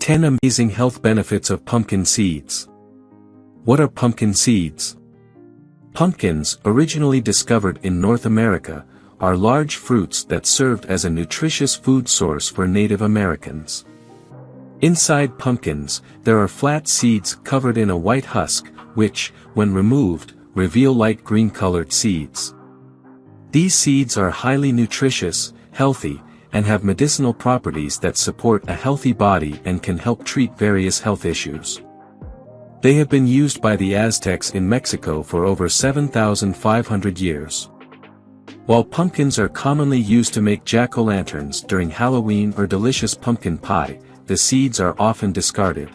10 Amazing Health Benefits of Pumpkin Seeds. What are pumpkin seeds? Pumpkins, originally discovered in North America, are large fruits that served as a nutritious food source for Native Americans. Inside pumpkins, there are flat seeds covered in a white husk, which, when removed, reveal light green-colored seeds. These seeds are highly nutritious, healthy, and have medicinal properties that support a healthy body and can help treat various health issues. They have been used by the Aztecs in Mexico for over 7,500 years. While pumpkins are commonly used to make jack-o'-lanterns during Halloween or delicious pumpkin pie, the seeds are often discarded.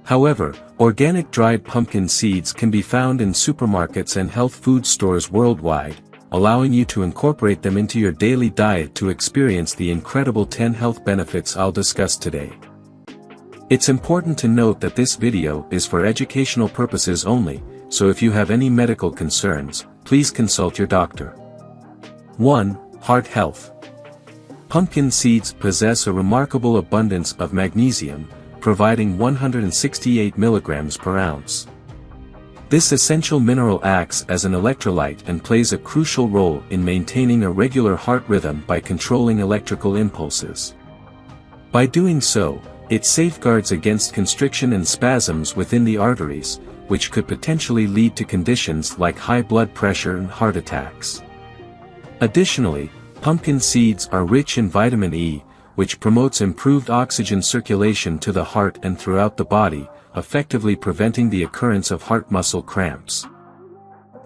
However, organic dried pumpkin seeds can be found in supermarkets and health food stores worldwide, allowing you to incorporate them into your daily diet to experience the incredible 10 health benefits I'll discuss today. It's important to note that this video is for educational purposes only, so if you have any medical concerns, please consult your doctor. 1. Heart health. Pumpkin seeds possess a remarkable abundance of magnesium, providing 168 milligrams per ounce. This essential mineral acts as an electrolyte and plays a crucial role in maintaining a regular heart rhythm by controlling electrical impulses. By doing so, it safeguards against constriction and spasms within the arteries, which could potentially lead to conditions like high blood pressure and heart attacks. Additionally, pumpkin seeds are rich in vitamin E, which promotes improved oxygen circulation to the heart and throughout the body, effectively preventing the occurrence of heart muscle cramps.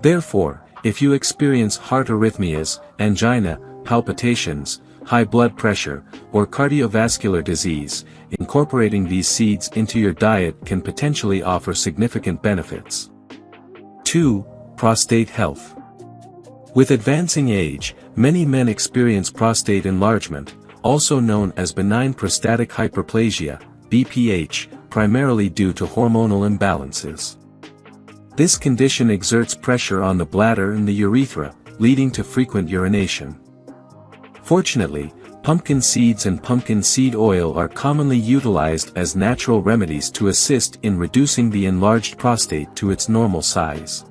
Therefore, if you experience heart arrhythmias, angina, palpitations, high blood pressure, or cardiovascular disease, incorporating these seeds into your diet can potentially offer significant benefits. 2. Prostate health. With advancing age, many men experience prostate enlargement, also known as benign prostatic hyperplasia, BPH, primarily due to hormonal imbalances. This condition exerts pressure on the bladder and the urethra, leading to frequent urination. Fortunately, pumpkin seeds and pumpkin seed oil are commonly utilized as natural remedies to assist in reducing the enlarged prostate to its normal size.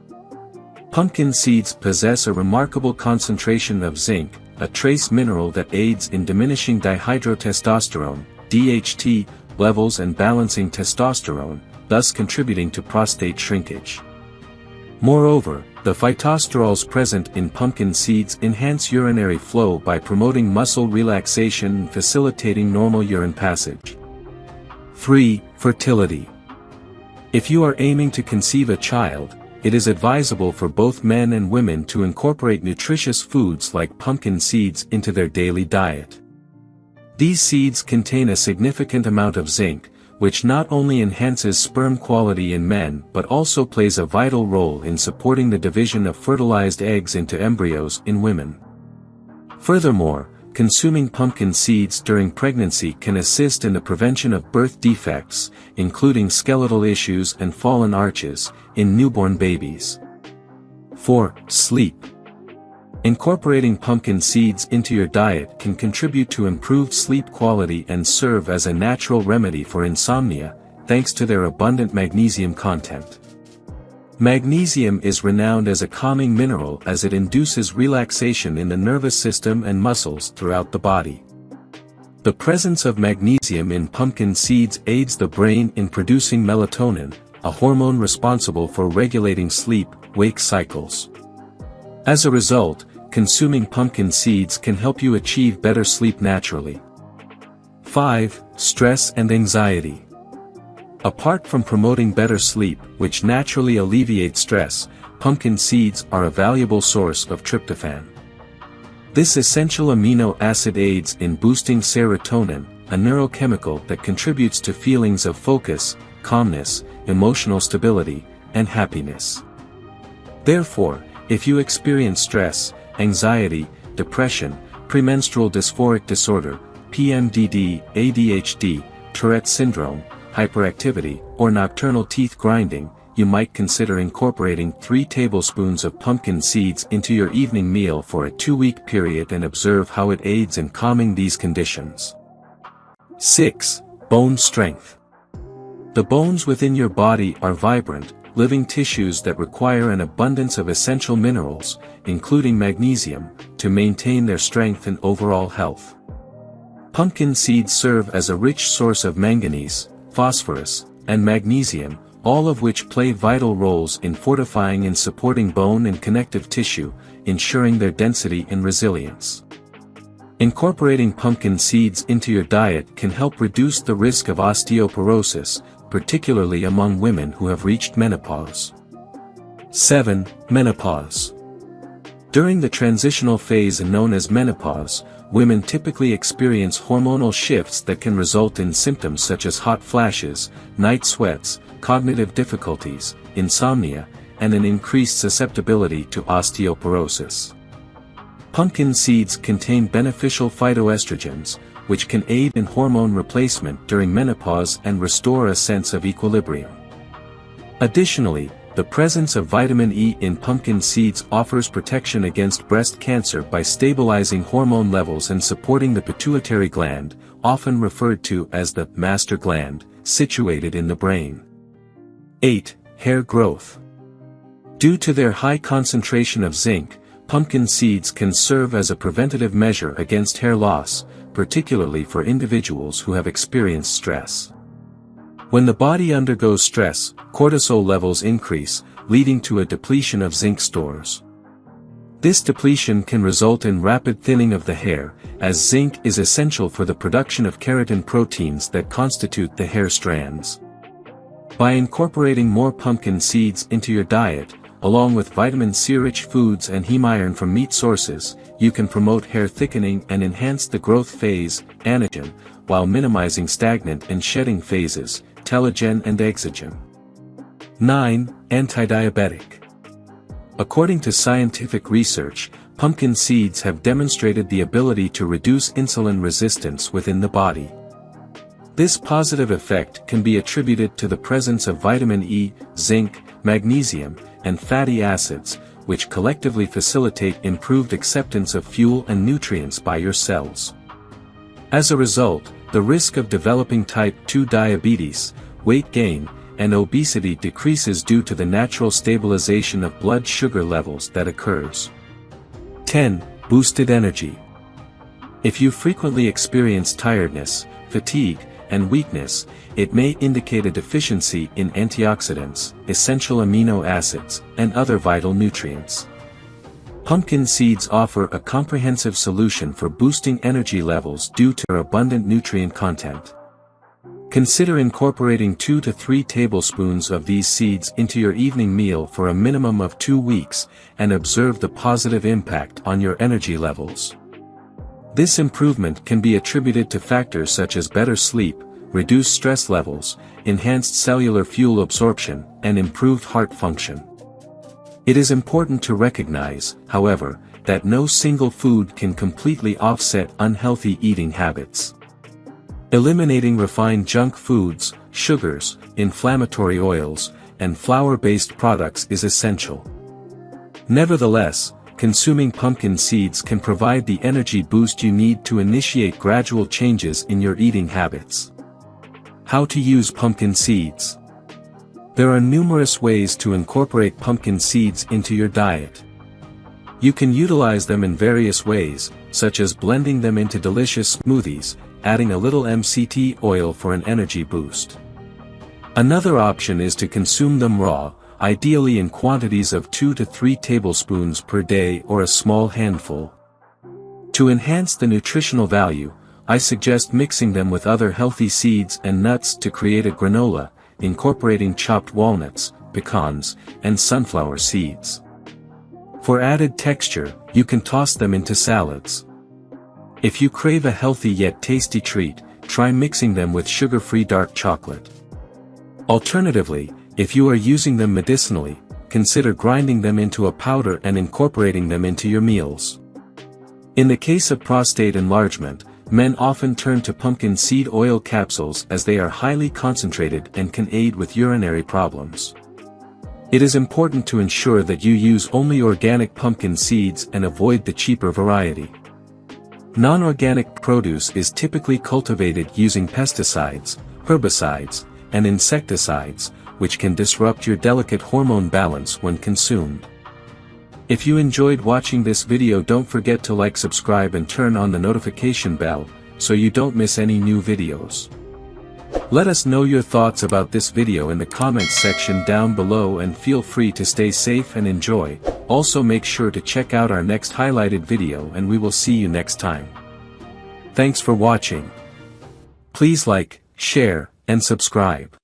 Pumpkin seeds possess a remarkable concentration of zinc, a trace mineral that aids in diminishing dihydrotestosterone, DHT, levels and balancing testosterone, thus contributing to prostate shrinkage. Moreover, the phytosterols present in pumpkin seeds enhance urinary flow by promoting muscle relaxation and facilitating normal urine passage. 3. Fertility. If you are aiming to conceive a child, it is advisable for both men and women to incorporate nutritious foods like pumpkin seeds into their daily diet. These seeds contain a significant amount of zinc, which not only enhances sperm quality in men but also plays a vital role in supporting the division of fertilized eggs into embryos in women. Furthermore, consuming pumpkin seeds during pregnancy can assist in the prevention of birth defects, including skeletal issues and fallen arches, in newborn babies. 4. Sleep. Incorporating pumpkin seeds into your diet can contribute to improved sleep quality and serve as a natural remedy for insomnia, thanks to their abundant magnesium content. Magnesium is renowned as a calming mineral as it induces relaxation in the nervous system and muscles throughout the body. The presence of magnesium in pumpkin seeds aids the brain in producing melatonin, a hormone responsible for regulating sleep-wake cycles. As a result, consuming pumpkin seeds can help you achieve better sleep naturally. 5. Stress and anxiety. Apart from promoting better sleep, which naturally alleviates stress, pumpkin seeds are a valuable source of tryptophan. This essential amino acid aids in boosting serotonin, a neurochemical that contributes to feelings of focus, calmness, emotional stability, and happiness. Therefore, if you experience stress, anxiety, depression, premenstrual dysphoric disorder, PMDD, ADHD, Tourette syndrome, hyperactivity, or nocturnal teeth grinding, you might consider incorporating 3 tablespoons of pumpkin seeds into your evening meal for a 2-week period and observe how it aids in calming these conditions. 6. Bone strength. The bones within your body are vibrant, living tissues that require an abundance of essential minerals, including magnesium, to maintain their strength and overall health. Pumpkin seeds serve as a rich source of manganese, phosphorus, and magnesium, all of which play vital roles in fortifying and supporting bone and connective tissue, ensuring their density and resilience. Incorporating pumpkin seeds into your diet can help reduce the risk of osteoporosis, particularly among women who have reached menopause. 7. Menopause. During the transitional phase known as menopause, women typically experience hormonal shifts that can result in symptoms such as hot flashes, night sweats, cognitive difficulties, insomnia, and an increased susceptibility to osteoporosis. Pumpkin seeds contain beneficial phytoestrogens, which can aid in hormone replacement during menopause and restore a sense of equilibrium. Additionally, the presence of vitamin E in pumpkin seeds offers protection against breast cancer by stabilizing hormone levels and supporting the pituitary gland, often referred to as the master gland, situated in the brain. 8. Hair growth. Due to their high concentration of zinc, pumpkin seeds can serve as a preventative measure against hair loss, particularly for individuals who have experienced stress. When the body undergoes stress, cortisol levels increase, leading to a depletion of zinc stores. This depletion can result in rapid thinning of the hair, as zinc is essential for the production of keratin proteins that constitute the hair strands. By incorporating more pumpkin seeds into your diet, along with vitamin C-rich foods and heme iron from meat sources, you can promote hair thickening and enhance the growth phase, anagen, while minimizing stagnant and shedding phases, telogen and exogen. 9. Anti-diabetic. According to scientific research, pumpkin seeds have demonstrated the ability to reduce insulin resistance within the body. This positive effect can be attributed to the presence of vitamin E, zinc, magnesium, and fatty acids, which collectively facilitate improved acceptance of fuel and nutrients by your cells. As a result, the risk of developing type 2 diabetes, weight gain, and obesity decreases due to the natural stabilization of blood sugar levels that occurs. 10. Boosted energy. If you frequently experience tiredness, fatigue, and weakness, it may indicate a deficiency in antioxidants, essential amino acids, and other vital nutrients. Pumpkin seeds offer a comprehensive solution for boosting energy levels due to their abundant nutrient content. Consider incorporating 2 to 3 tablespoons of these seeds into your evening meal for a minimum of 2 weeks, and observe the positive impact on your energy levels. This improvement can be attributed to factors such as better sleep, reduced stress levels, enhanced cellular fuel absorption, and improved heart function. It is important to recognize, however, that no single food can completely offset unhealthy eating habits. Eliminating refined junk foods, sugars, inflammatory oils, and flour-based products is essential. Nevertheless, consuming pumpkin seeds can provide the energy boost you need to initiate gradual changes in your eating habits. How to use pumpkin seeds. There are numerous ways to incorporate pumpkin seeds into your diet. You can utilize them in various ways, such as blending them into delicious smoothies, adding a little MCT oil for an energy boost. Another option is to consume them raw, ideally in quantities of 2 to 3 tablespoons per day or a small handful. To enhance the nutritional value, I suggest mixing them with other healthy seeds and nuts to create a granola, incorporating chopped walnuts, pecans, and sunflower seeds. For added texture, you can toss them into salads. If you crave a healthy yet tasty treat, try mixing them with sugar-free dark chocolate. Alternatively, if you are using them medicinally, consider grinding them into a powder and incorporating them into your meals. In the case of prostate enlargement, men often turn to pumpkin seed oil capsules as they are highly concentrated and can aid with urinary problems. It is important to ensure that you use only organic pumpkin seeds and avoid the cheaper variety. Non-organic produce is typically cultivated using pesticides, herbicides, and insecticides, which can disrupt your delicate hormone balance when consumed. If you enjoyed watching this video, don't forget to like, subscribe and turn on the notification bell, so you don't miss any new videos. Let us know your thoughts about this video in the comments section down below, and feel free to stay safe and enjoy. Also make sure to check out our next highlighted video, and we will see you next time. Thanks for watching. Please like, share, and subscribe.